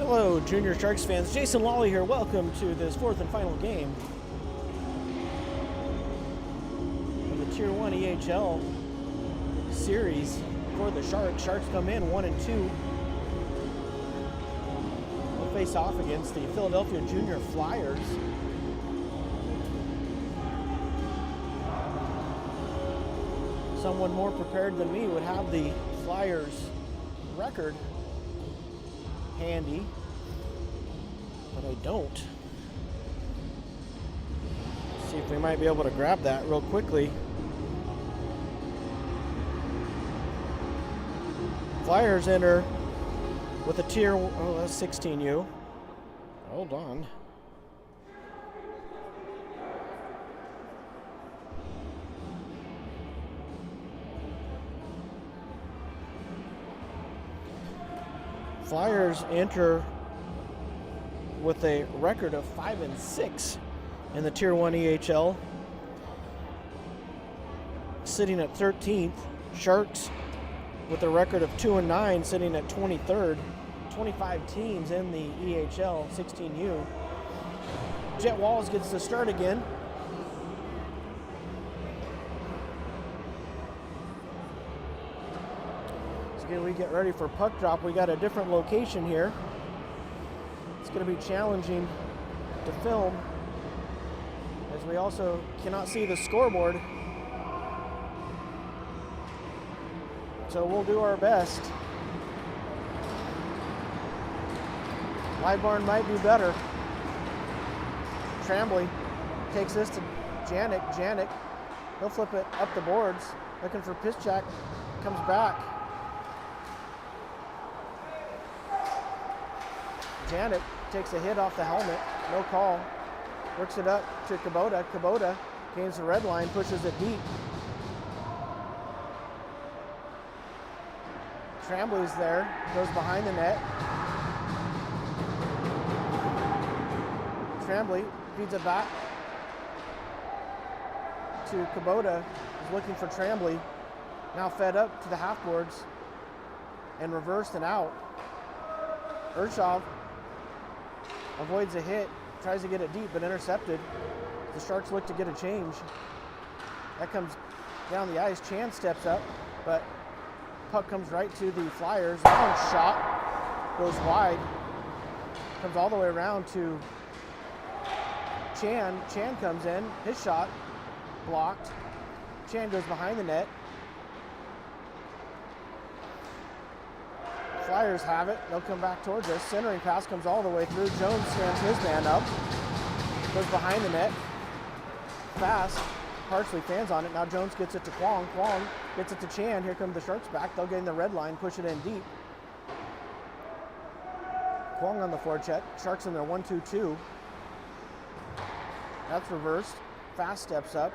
Hello, Junior Sharks fans. Jason Lawley here. Welcome to this fourth and final game of the Tier 1 EHL series for the Sharks. Sharks come in 1-2. We'll face off against the Philadelphia Junior Flyers. Someone more prepared than me would have the Flyers record handy, but I don't. Let's see if we might be able to grab that real quickly. Flyers enter with a tier, oh, that's 16U. Hold on. Flyers enter with a record of 5-6 in the Tier 1 EHL, sitting at 13th. Sharks with a record of 2-9, sitting at 23rd. 25 teams in the EHL, 16U. Jet Walls gets the start again. We get ready for puck drop. We got a different location here. It's going to be challenging to film as we also cannot see the scoreboard. So we'll do our best. Live barn might be better. Tremblay takes this to Janik. Janik, he'll flip it up the boards, looking for Piszczak, comes back. Janik takes a hit off the helmet, no call. Works it up to Kubota. Kubota gains the red line, pushes it deep. Tremblay's there, goes behind the net. Tremblay feeds it back to Kubota, who's looking for Tremblay. Now fed up to the half boards and reversed and out. Urshov avoids a hit, tries to get it deep, but intercepted. The Sharks look to get a change. That comes down the ice. Chan steps up, but puck comes right to the Flyers. Long shot goes wide. Comes all the way around to Chan. Chan comes in. His shot blocked. Chan goes behind the net. Flyers have it. They'll come back towards us. Centering pass comes all the way through. Jones stands his man up. Goes behind the net. Fast. Partially fans on it. Now Jones gets it to Kwong. Kwong gets it to Chan. Here come the Sharks back. They'll gain the red line, push it in deep. Kwong on the forecheck. Sharks in their 1-2-2. That's reversed. Fast steps up.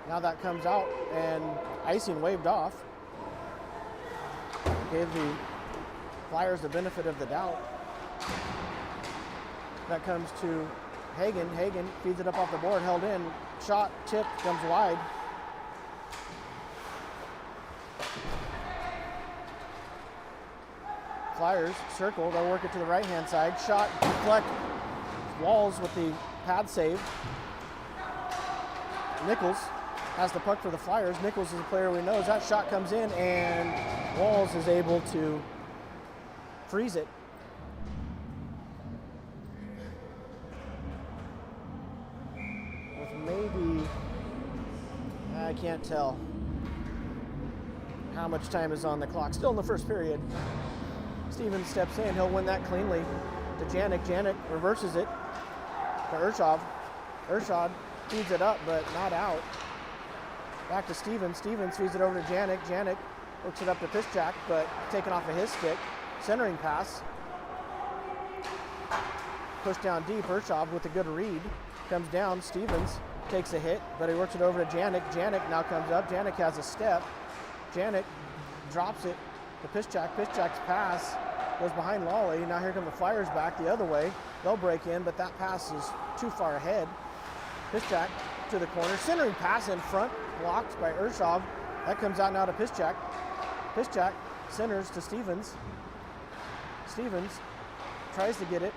Now that comes out and icing waved off. Gave the Flyers the benefit of the doubt. That comes to Hagen. Hagen feeds it up off the board, held in. Shot, tip, comes wide. Flyers circle, they'll work it to the right-hand side. Shot, deflect. Walls with the pad save. Nichols has the puck for the Flyers. Nichols is a player we know. As that shot comes in, and Walls is able to freeze it. With maybe, I can't tell how much time is on the clock. Still in the first period. Stevens steps in. He'll win that cleanly to Janik. Janik reverses it to Urshov. Urshov feeds it up, but not out. Back to Stevens. Stevens feeds it over to Janik. Janik works it up to Piszczak, but taken off of his stick. Centering pass. Push down deep. Urshov with a good read. Comes down. Stevens takes a hit, but he works it over to Janik. Janik now comes up. Janik has a step. Janik drops it to Piszczak. Piszczak's pass goes behind Lawley. Now here come the Flyers back the other way. They'll break in, but that pass is too far ahead. Piszczak to the corner. Centering pass in front. Blocked by Urshov. That comes out now to Piszczak. Piszczak centers to Stevens. Stevens tries to get it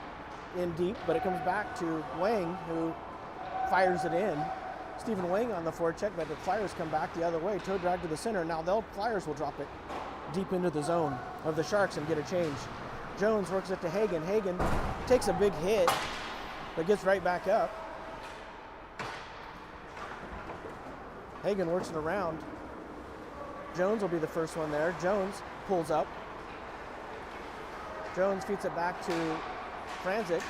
in deep, but it comes back to Wang, who fires it in. Stephen Wang on the forecheck, but the Flyers come back the other way. Toe drag to the center. Now Flyers will drop it deep into the zone of the Sharks and get a change. Jones works it to Hagen. Hagen takes a big hit, but gets right back up. Hagen works it around. Jones will be the first one there. Jones pulls up. Jones feeds it back to Franzik,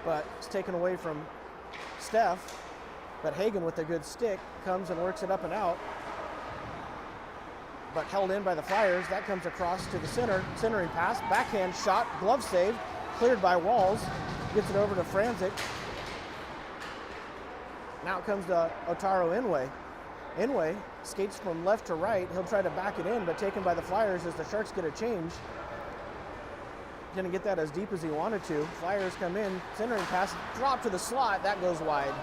but it's taken away from Steph. But Hagen with a good stick comes and works it up and out. But held in by the Flyers. That comes across to the center. Centering pass, backhand shot, glove save, cleared by Walls. Gets it over to Franzik. Now it comes to Otaro Inouye. Inouye skates from left to right. He'll try to back it in, but taken by the Flyers as the Sharks get a change. Didn't get that as deep as he wanted to. Flyers come in, centering pass, drop to the slot. That goes wide.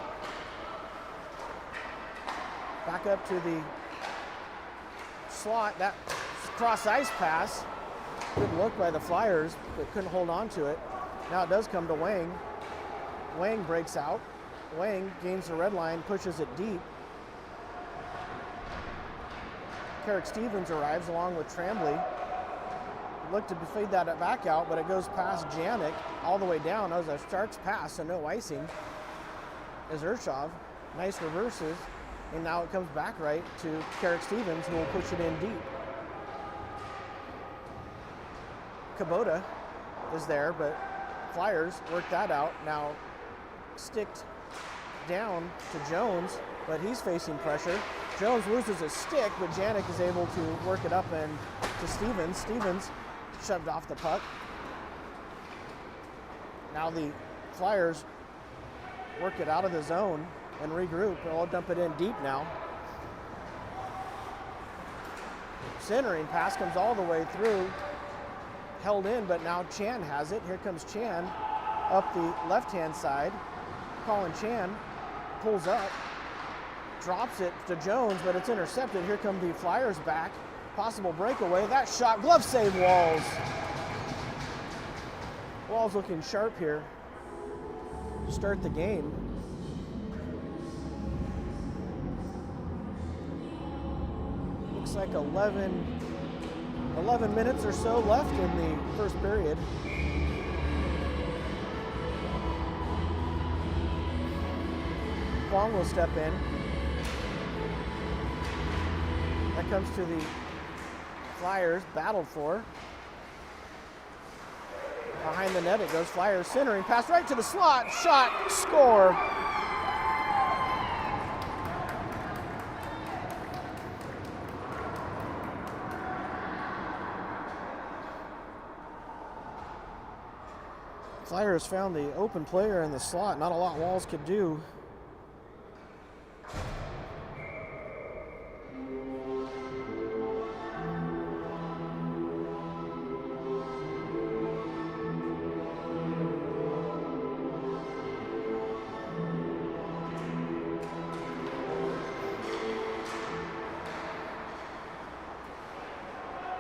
Back up to the slot. That cross ice pass. Good look by the Flyers, but couldn't hold on to it. Now it does come to Wang. Wang breaks out. Wang gains the red line, pushes it deep. Carrick Stevens arrives along with Tremblay. Looked to fade that back out, but it goes past Janik all the way down. That was a Sharks pass, so no icing. As Urshov, nice reverses, and now it comes back right to Carrick Stevens, who will push it in deep. Kubota is there, but Flyers work that out. Now sticked down to Jones, but he's facing pressure. Jones loses his stick, but Janik is able to work it up and to Stevens. Stevens shoved off the puck. Now the Flyers work it out of the zone and regroup. They'll dump it in deep now. Centering pass comes all the way through. Held in, but now Chan has it. Here comes Chan up the left-hand side. Colin Chan pulls up, drops it to Jones, but it's intercepted. Here come the Flyers back. Possible breakaway. That shot, glove save, Walls. Walls looking sharp here to start the game. Looks like 11 minutes or so left in the first period. Kwong will step in. That comes to the Flyers, battled for. Behind the net it goes. Flyers centering, pass right to the slot, shot, score. Flyers found the open player in the slot. Not a lot Walls could do.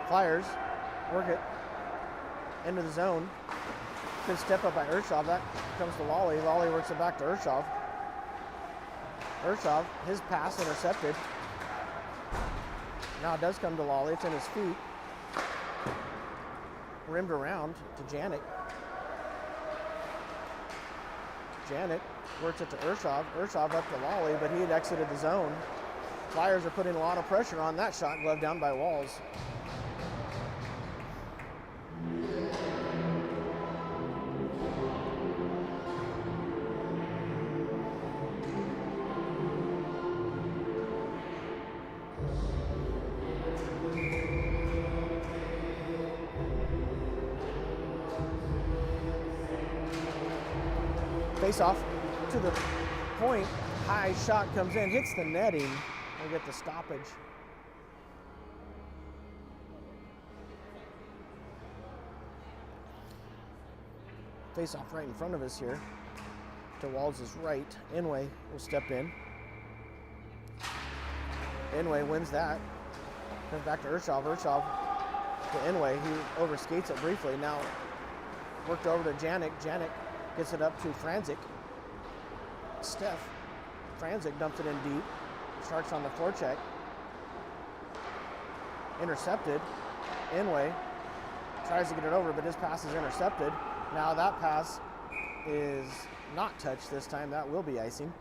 Flyers work it into the zone. Good step up by Urshov. That comes to Lawley. Lawley works it back to Urshov. Urshov, his pass intercepted. Now it does come to Lawley. It's in his feet. Rimmed around to Janik. Janik works it to Urshov. Urshov up to Lawley, but he had exited the zone. Flyers are putting a lot of pressure on that shot, glove down by Walls. Face off to the point. High shot comes in, hits the netting. We'll get the stoppage. Face off right in front of us here. To Walls' right. Inouye will step in. Inouye wins that. Comes back to Urshov. Urshov to Inouye. He overskates it briefly. Now Worked over to Janik. Janik gets it up to Franzik. Steph. Franzik dumps it in deep. Sharks on the forecheck. Intercepted. Inway tries to get it over, but his pass is intercepted. Now that pass is not touched this time. That will be icing.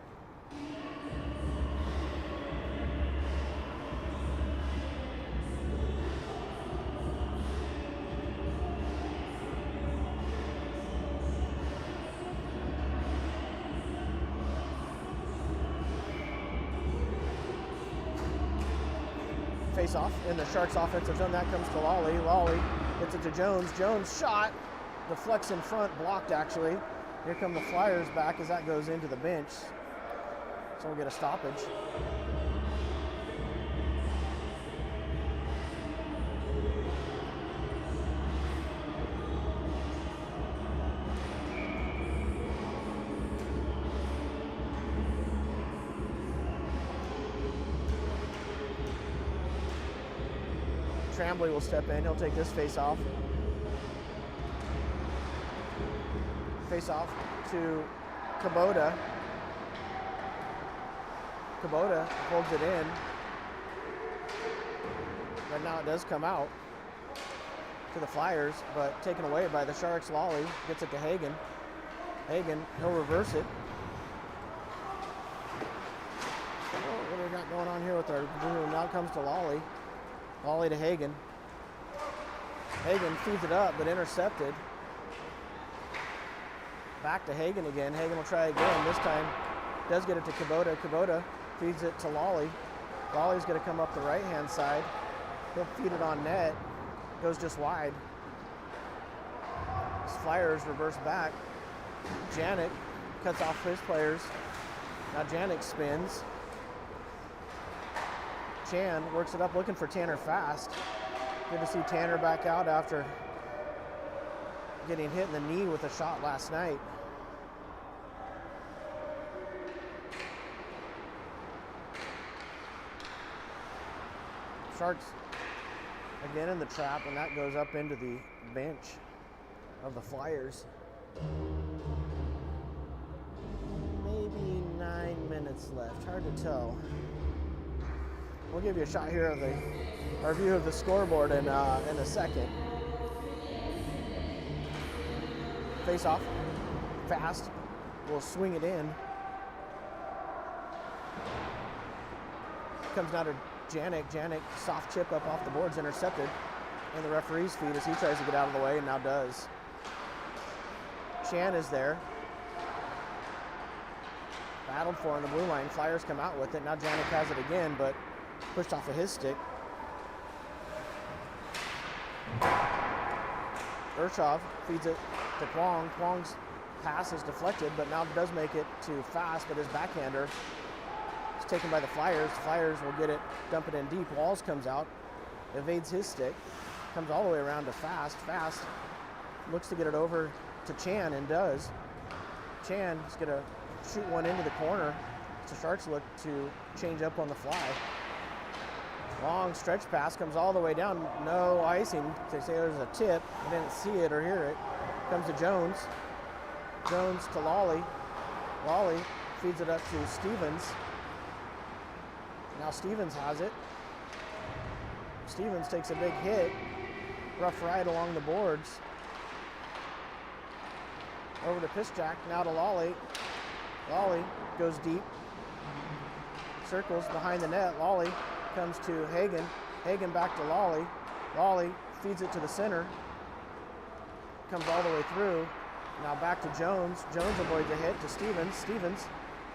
Face off in the Sharks offensive zone. That comes to Lawley. Lawley gets it to Jones. Jones shot. Deflects in front. Blocked actually. Here come the Flyers back as that goes into the bench. So we'll get a stoppage. Tremblay will step in. He'll take this face off. Face off to Kubota. Kubota holds it in. But now it does come out to the Flyers, but taken away by the Sharks. Lawley gets it to Hagen. Hagen, he'll reverse it. Oh, what do we got going on here with our blue? Now it comes to Lawley. Lawley to Hagen. Hagen feeds it up, but intercepted. Back to Hagen again. Hagen will try again. This time does get it to Kubota. Kubota feeds it to Lawley. Lawley's going to come up the right-hand side. He'll feed it on net. Goes just wide. Flyers reverse back. Janik cuts off his players. Now Janik spins. Chan works it up looking for Tanner Fast. Good to see Tanner back out after getting hit in the knee with a shot last night. Sharks again in the trap, and that goes up into the bench of the Flyers. Maybe 9 minutes left, hard to tell. We'll give you a shot here of our view of the scoreboard in a second. Face off, Fast, will swing it in. Comes now to Janik. Janik, soft chip up off the boards, intercepted in the referee's feet as he tries to get out of the way, and now does. Chan is there. Battled for on the blue line. Flyers come out with it. Now Janik has it again, but pushed off of his stick. Urshov feeds it to Kwong. Kwong's pass is deflected, but now does make it to Fast, but his backhander is taken by the Flyers. Flyers will get it, dump it in deep. Walls comes out, evades his stick, comes all the way around to Fast. Fast looks to get it over to Chan and does. Chan is going to shoot one into the corner. So Sharks look to change up on the fly. Long stretch pass comes all the way down. No icing. They say there's a tip. I didn't see it or hear it. Comes to Jones. Jones to Lawley. Lawley feeds it up to Stevens. Now Stevens has it. Stevens takes a big hit. Rough ride along the boards. Over to Piszczak. Now to Lawley. Lawley goes deep. Circles behind the net. Lawley comes to Hagen. Hagen back to Lawley. Lawley feeds it to the center. Comes all the way through. Now back to Jones. Jones avoids a hit to Stevens. Stevens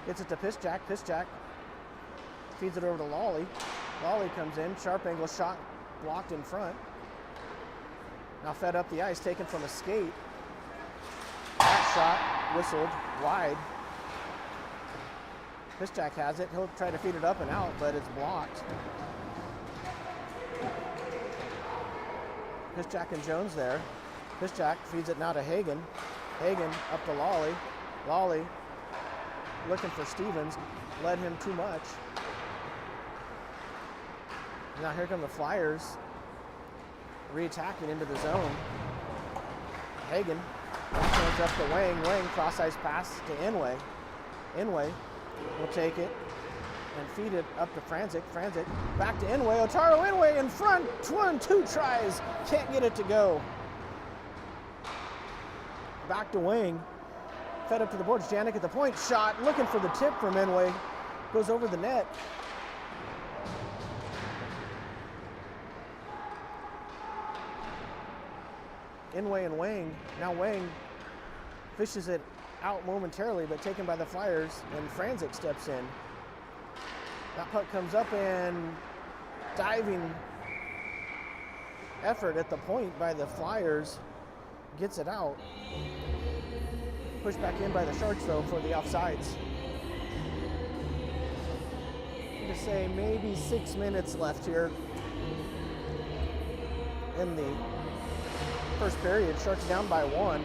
gets it to Piszczak. Piszczak feeds it over to Lawley. Lawley comes in. Sharp angle shot blocked in front. Now fed up the ice, taken from a skate. That shot whistled wide. Piszczak has it. He'll try to feed it up and out, but it's blocked. Piszczak and Jones there. Piszczak feeds it now to Hagen. Hagen up to Lawley. Lawley looking for Stevens. Led him too much. Now here come the Flyers re-attacking into the zone. Hagen Hands up to Wang. Wang cross-ice pass to Inway. Inway will take it and feed it up to Franzik. Franzik back to Inway. Otaro Inway in front. 2 tries. Can't get it to go. Back to Wang. Fed up to the boards. Janik at the point. Shot. Looking for the tip from Inway. Goes over the net. Inway and Wang. Now Wang fishes it out momentarily, but taken by the Flyers, and Franzik steps in. That puck comes up and diving effort at the point by the Flyers gets it out. Pushed back in by the Sharks though for the offsides. I'm gonna say maybe 6 minutes left here in the first period. Sharks down by 1.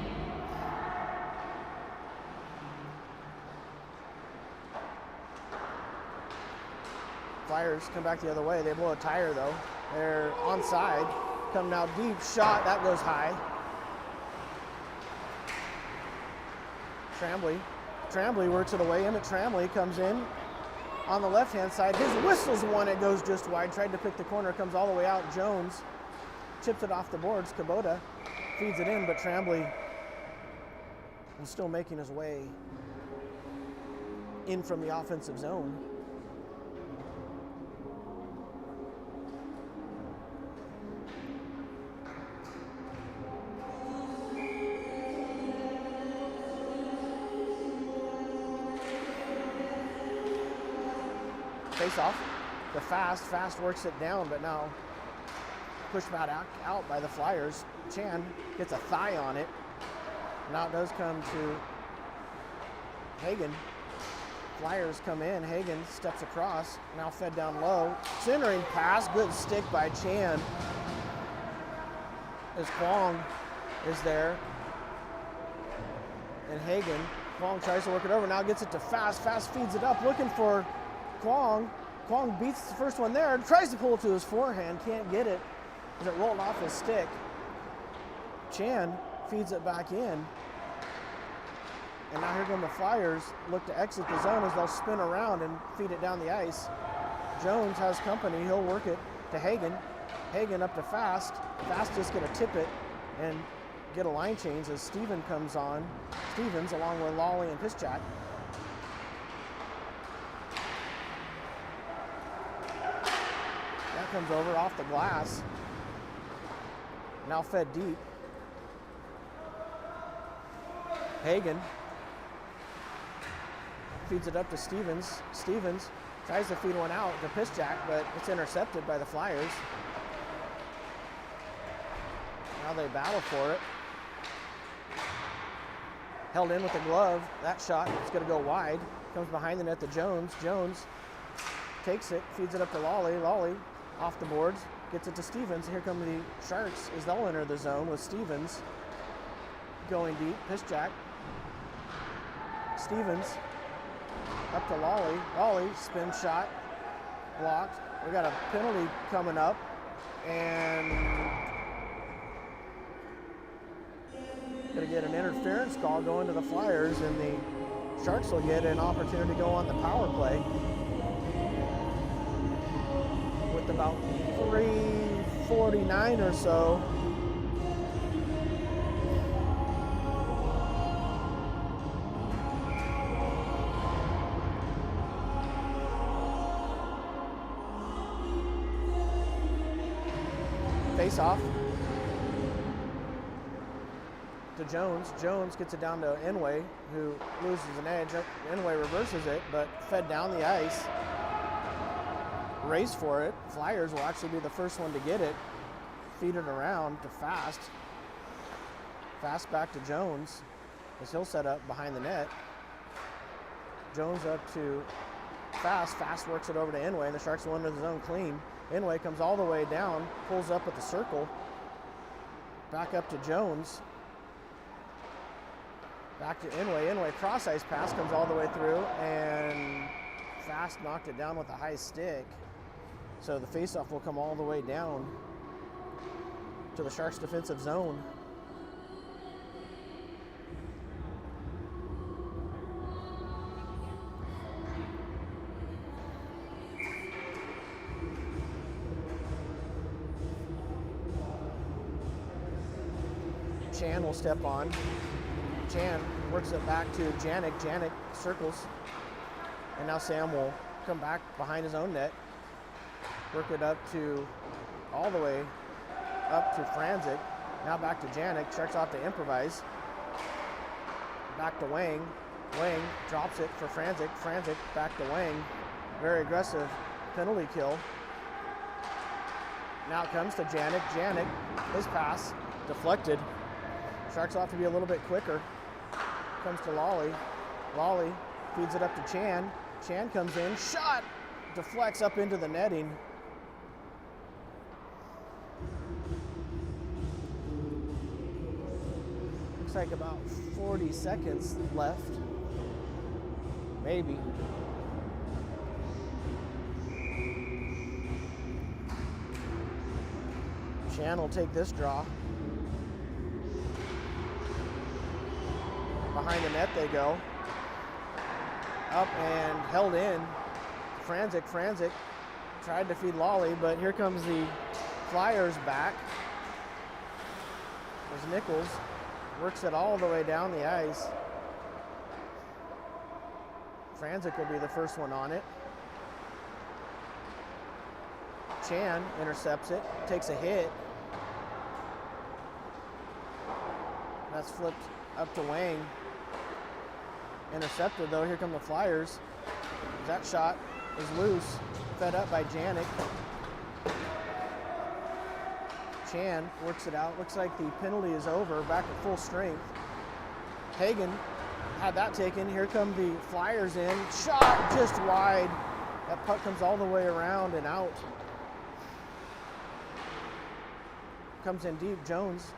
Flyers come back the other way. They blow a tire though. They're onside. Coming out deep. Shot. That goes high. Trambly works it away. Emmett Trambly comes in on the left-hand side. His whistles one. It goes just wide. Tried to pick the corner. Comes all the way out. Jones chips it off the boards. Kubota feeds it in, but Trambly is still making his way in from the offensive zone. Face off. The Fast works it down, but now pushed back out by the Flyers. Chan gets a thigh on it. Now it does come to Hagen. Flyers come in. Hagen steps across. Now fed down low. Centering pass. Good stick by Chan. As Kwong is there. And Hagen. Kwong tries to work it over. Now gets it to Fast. Fast feeds it up. Looking for Kwong. Kwong beats the first one there. Tries to pull it to his forehand. Can't get it as it rolled off his stick. Chan feeds it back in. And now here come the Flyers. Look to exit the zone as they'll spin around and feed it down the ice. Jones has company. He'll work it to Hagen. Hagen up to Fast. Fast just going to tip it and get a line change as Steven comes on. Stevens along with Lawley and Piszczak. That comes over off the glass. Now fed deep. Hagen feeds it up to Stevens. Stevens tries to feed one out to Piszczak, but it's intercepted by the Flyers. Now they battle for it. Held in with the glove. That shot is going to go wide. Comes behind the net to Jones. Jones takes it, feeds it up to Lawley. Lawley off the boards, gets it to Stevens. Here come the Sharks as they'll enter the zone with Stevens going deep. Piszczak. Stevens up to Lawley. Lawley spin shot blocked. We got a penalty coming up, and gonna get an interference call going to the Flyers, and the Sharks will get an opportunity to go on the power play with about 3:49 or so. Face off to Jones. Jones gets it down to Inway, who loses an edge. Inway reverses it, but fed down the ice. Race for it. Flyers will actually be the first one to get it. Feed it around to Fast. Fast back to Jones as he'll set up behind the net. Jones up to Fast. Fast works it over to Inway, and the Sharks will enter the zone clean. Inway comes all the way down, pulls up at the circle. Back up to Jones. Back to Inway. Inway cross-ice pass comes all the way through, and Fast knocked it down with a high stick. So the faceoff will come all the way down to the Sharks' defensive zone. Chan will step on. Chan works it back to Janik. Janik circles. And now Sam will come back behind his own net. Work it up to, all the way up to Franzik. Now back to Janik. Checks off to improvise. Back to Wang. Wang drops it for Franzik. Franzik back to Wang. Very aggressive penalty kill. Now it comes to Janik. Janik, his pass deflected. Sharks off to be a little bit quicker. Comes to Lolly. Lolly feeds it up to Chan. Chan comes in. Shot! Deflects up into the netting. Looks like about 40 seconds left. Maybe. Chan will take this draw. Behind the net they go. Up and held in. Franzik tried to feed Lolly, but here comes the Flyers back. There's Nichols. Works it all the way down the ice. Franzik will be the first one on it. Chan intercepts it, takes a hit. That's flipped up to Wang. Intercepted though, here come the Flyers. That shot is loose, fed up by Janik. Chan works it out. Looks like the penalty is over, back at full strength. Hagen had that taken. Here come the Flyers in. Shot just wide. That puck comes all the way around and out. Comes in deep. Jones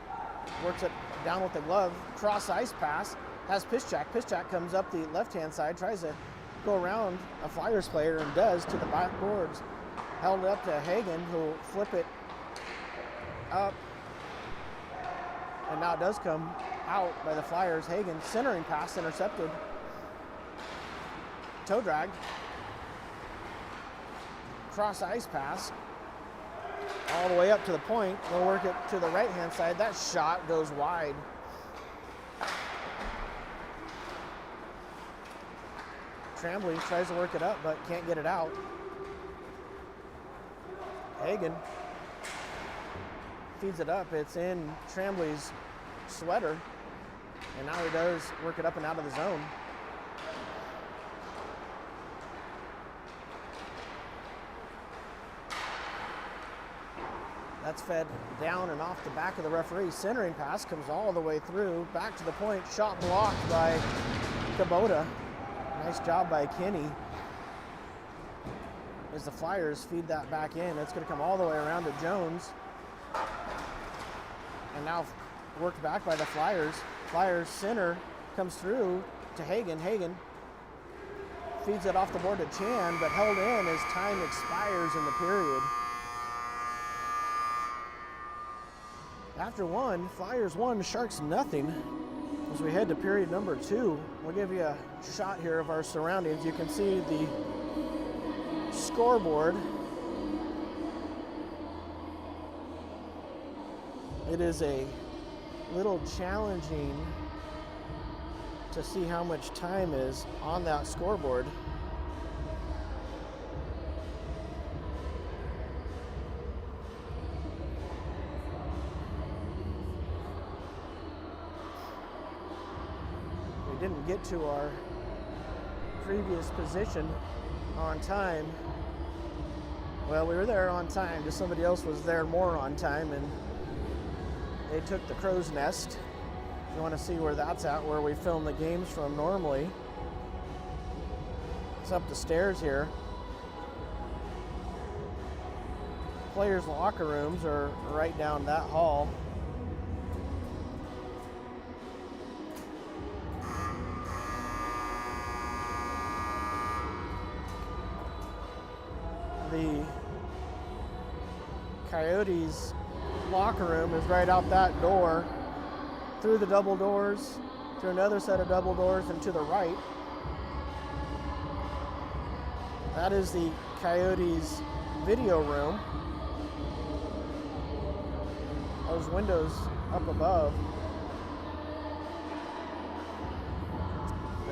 works it down with the glove. Cross ice pass. Has Piszczak. Piszczak comes up the left-hand side, tries to go around a Flyers player and does to the back boards. Held up to Hagen, who'll flip it up. And now it does come out by the Flyers. Hagen, centering pass intercepted. Toe drag. Cross ice pass. All the way up to the point. They'll work it to the right-hand side. That shot goes wide. Tremblay tries to work it up, but can't get it out. Hagen feeds it up. It's in Tremblay's sweater. And now he does work it up and out of the zone. That's fed down and off the back of the referee. Centering pass comes all the way through, back to the point. Shot blocked by Kubota. Nice job by Kinney. As the Flyers feed that back in, it's going to come all the way around to Jones. And now worked back by the Flyers. Flyers center comes through to Hagen. Hagen feeds it off the board to Chan, but held in as time expires in the period. After one, Flyers 1, Sharks nothing. As we head to period number 2, we'll give you a shot here of our surroundings. You can see the scoreboard. It is a little challenging to see how much time is on that scoreboard. Didn't get to our previous position on time. Well, we were there on time, just somebody else was there more on time, and they took the crow's nest. If you want to see where that's at, where we film the games from normally, it's up the stairs here. Players' locker rooms are right down that hall. The Coyotes locker room is right out that door, through the double doors, to another set of double doors, and to the right. That is the Coyotes video room. Those windows up above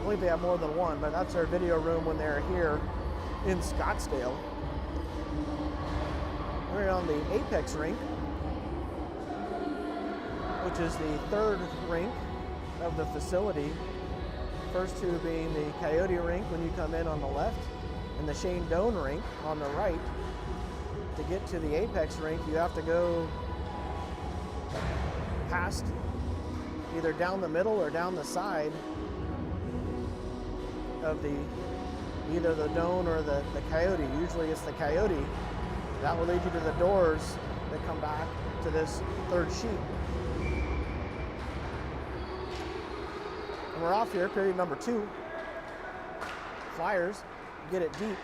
believe they have more than one, but that's their video room when they're here in Scottsdale. We're on the Apex rink, which is the third rink of the facility. First two being the Coyote rink when you come in on the left, and the Shane Doan rink on the right. To get to the Apex rink, you have to go past either down the middle or down the side of either the Doan or the Coyote. Usually it's the Coyote. That will lead you to the doors that come back to this third sheet. And we're off here, period number 2. Flyers get it deep.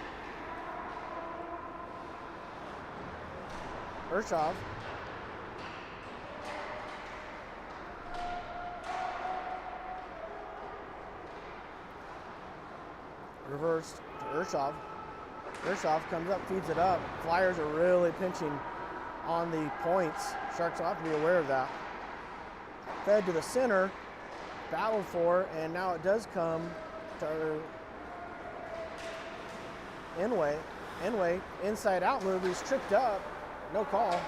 Urshov reversed to Urshov. Urshov comes up, feeds it up. Flyers are really pinching on the points. Sharks will have to be aware of that. Fed to the center, battled for, and now it does come to Inway. Inway, inside out move, he's tripped up. No call.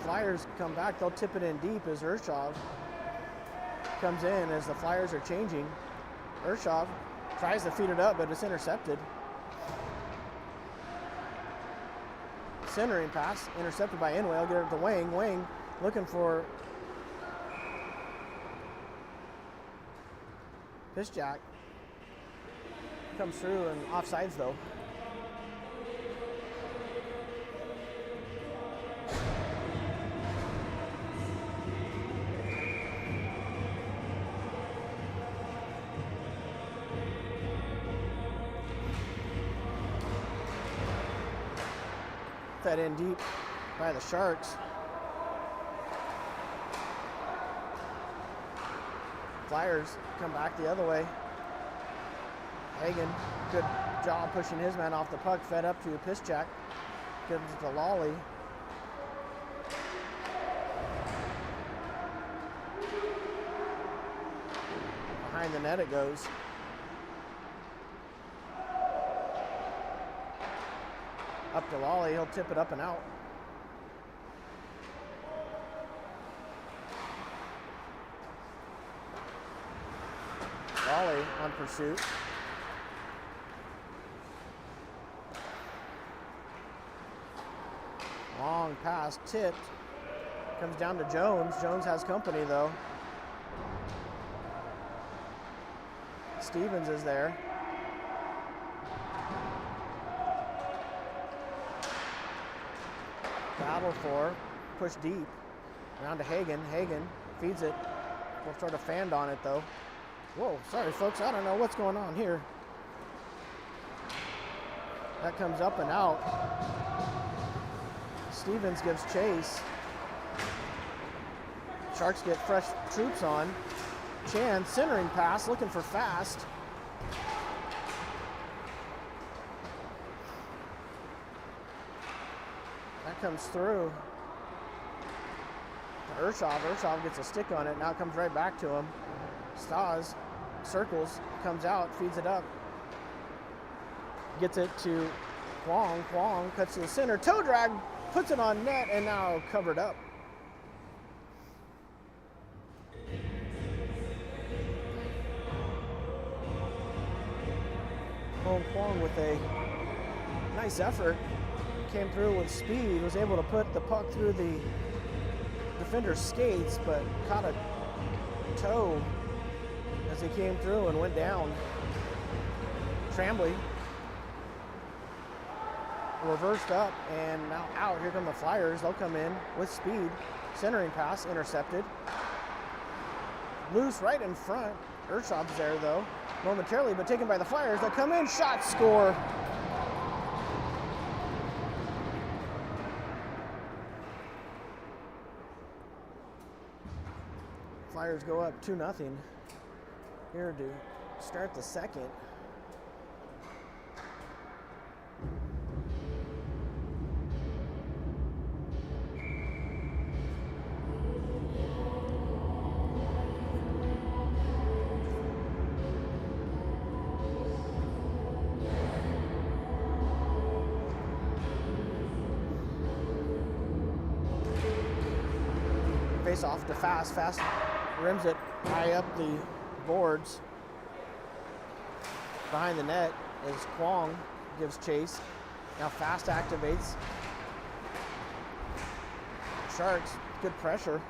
Flyers come back, they'll tip it in deep as Urshov comes in as the Flyers are changing. Urshov tries to feed it up, but it's intercepted. Centering pass, intercepted by Inway. I'll get it to Wang. Wang looking for Piszczak. Comes through and offsides though. Fed in deep by the Sharks. Flyers come back the other way. Hagen, good job pushing his man off the puck. Fed up to Piszczak. Gives it to Lawley. Behind the net it goes. Up to Lawley, he'll tip it up and out. Lawley on pursuit. Long pass, tipped. Comes down to Jones. Jones has company though. Stevens is there. Battle for, push deep. Around to Hagen. Hagen feeds it. We'll sort of fanned on it though. Whoa, sorry folks, I don't know what's going on here. That comes up and out. Stevens gives chase. Sharks get fresh troops on. Chan, centering pass, looking for Fast. That comes through to Urshov. Urshov gets a stick on it. Now it comes right back to him. Stas circles, comes out, feeds it up. Gets it to Kwong. Kwong cuts to the center. Toe drag, puts it on net, and now covered up. Kwong with a nice effort. Came through with speed, was able to put the puck through the defender's skates, but caught a toe as he came through and went down. Tremblay reversed up and now out. Here come the Flyers. They'll come in with speed. Centering pass intercepted. Loose right in front. Urshov's there though, momentarily, but taken by the Flyers. They'll come in, shot, score. Flyers go up 2-0 here to start the second. face off to Fast. Fast rims it high up the boards. Behind the net is Kwong, gives chase. Now Fast activates. Sharks, good pressure.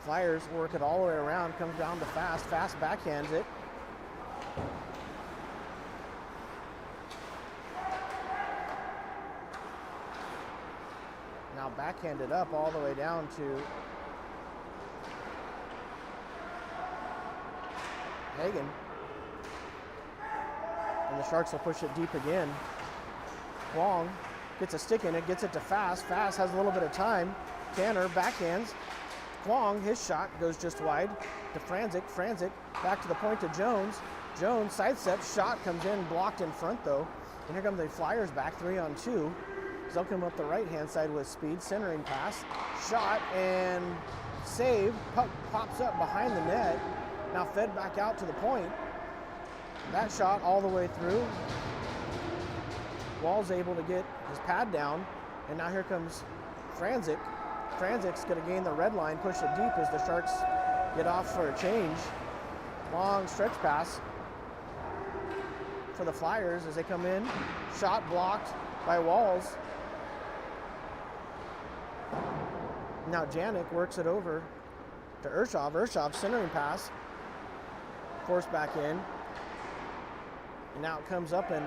Flyers work it all the way around, comes down to Fast. Fast backhands it. Now backhanded up all the way down to Hagen. And the Sharks will push it deep again. Kwong gets a stick in it, gets it to Fast. Fast has a little bit of time. Tanner backhands. Kwong, his shot goes just wide to Franzik. Franzik back to the point to Jones. Jones sidestep, shot comes in, blocked in front though. And here come the Flyers back 3-on-2. They'll come up the right-hand side with speed, centering pass, shot and save. Puck pops up behind the net. Now fed back out to the point. That shot all the way through. Wall's able to get his pad down, and now here comes Franzik. Franzik's going to gain the red line, push it deep as the Sharks get off for a change. Long stretch pass for the Flyers as they come in. Shot blocked by Walls. Now Janik works it over to Urshov. Urshov centering pass. Forced back in. And now it comes up and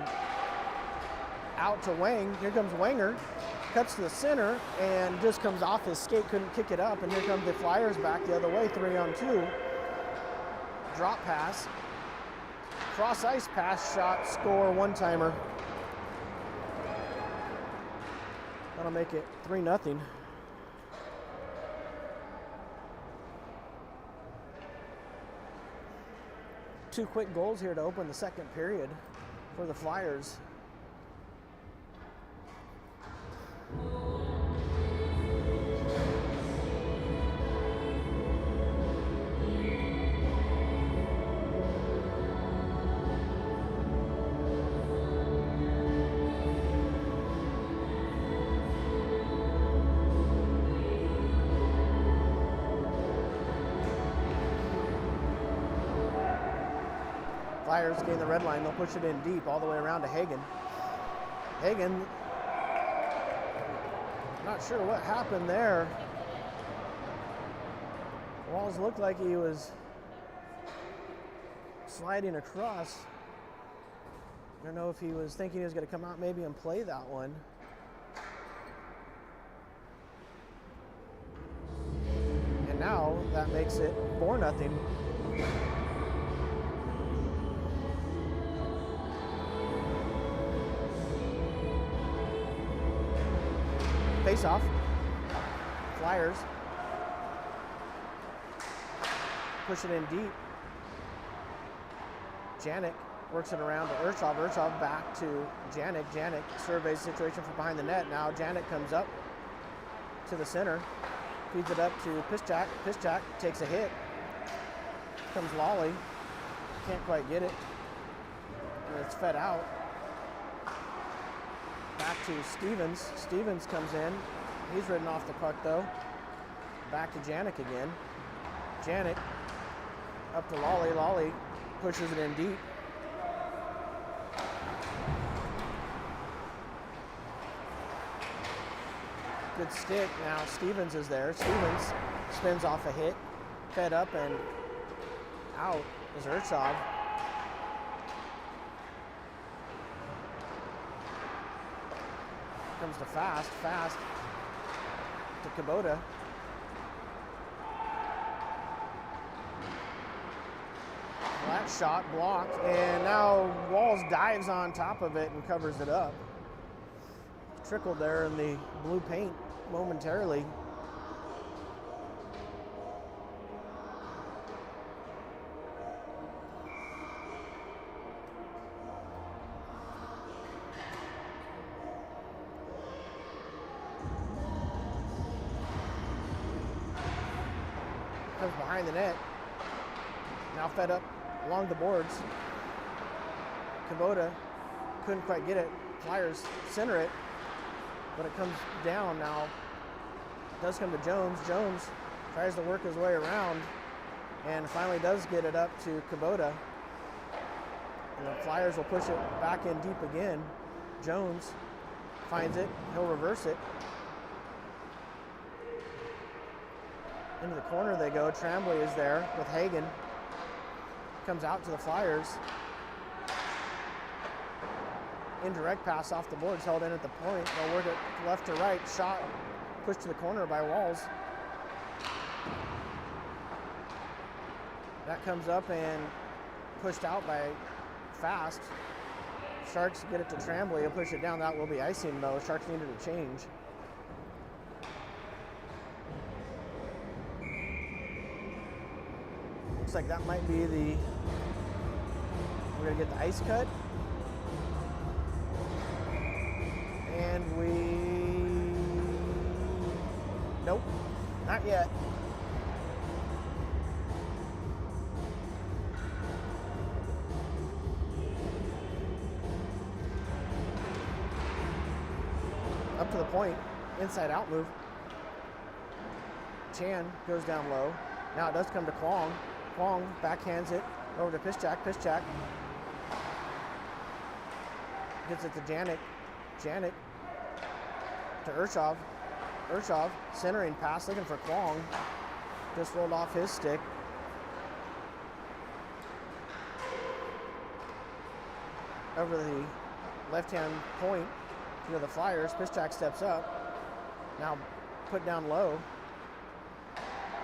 out to Wang. Here comes Wanger. Cuts to the center and just comes off his skate. Couldn't kick it up. And here come the Flyers back the other way, 3-on-2. Drop pass. Cross ice pass, shot, score, one-timer. That'll make it 3-0. Two quick goals here to open the second period for the Flyers. Flyers gain the red line. They'll push it in deep all the way around to Hagen. Hagen, not sure what happened there. Walls looked like he was sliding across. I don't know if he was thinking he was going to come out maybe and play that one. And now that makes it 4-0. Face off. Flyers push it in deep. Janik works it around to Urshov. Urshov back to Janik. Janik surveys the situation from behind the net. Now Janik comes up to the center, feeds it up to Piszczak. Piszczak takes a hit. Comes Lawley. Can't quite get it. And it's fed out. Back to Stevens. Stevens comes in. He's ridden off the puck though. Back to Janik again. Janik up to Lawley. Lawley pushes it in deep. Good stick. Now Stevens is there. Stevens spins off a hit. Fed up and out is Urshov. Comes to Fast. Fast to Kubota. That shot blocked, and now Walls dives on top of it and covers it up. Trickled there in the blue paint momentarily. Comes behind the net. Now fed up along the boards. Kubota couldn't quite get it. Flyers center it, but it comes down now. does come to Jones. Jones tries to work his way around and finally does get it up to Kubota. And the Flyers will push it back in deep again. Jones finds it. He'll reverse it. Into the corner they go. Tremblay is there with Hagen. Comes out to the Flyers. Indirect pass off the boards, held in at the point. They'll work it left to right. Shot pushed to the corner by Walls. That comes up and pushed out by Fast. Sharks get it to Tremblay. He'll push it down. That will be icing though. Sharks needed a change. Looks like that might be the, we're gonna get the ice cut. And nope, not yet. Up to the point, inside out move. Chan goes down low. Now it does come to Kwong. Kwong backhands it over to Piszczak. Piszczak gets it to Janik. Janik to Urshov. Urshov centering pass, looking for Kwong. Just rolled off his stick. Over the left-hand point to the Flyers. Piszczak steps up. Now put down low.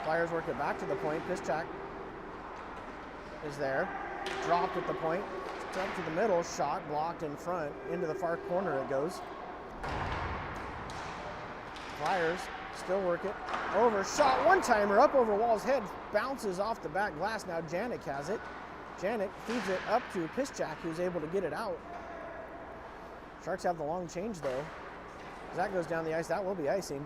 Flyers work it back to the point. Piszczak is there. Dropped at the point. Up to the middle. Shot blocked in front. Into the far corner it goes. Flyers still work it. Over. Shot. One-timer up over Wall's head. Bounces off the back glass. Now Janik has it. Janik feeds it up to Piszczak, who's able to get it out. Sharks have the long change though. As that goes down the ice, that will be icing.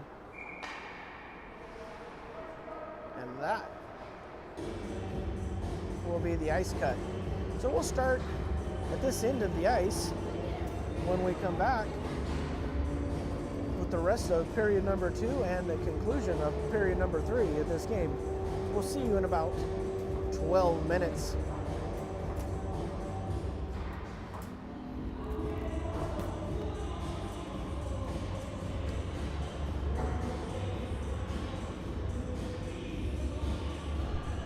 And that will be the ice cut. So we'll start at this end of the ice when we come back with the rest of period number 2 and the conclusion of period number 3 of this game. We'll see you in about 12 minutes.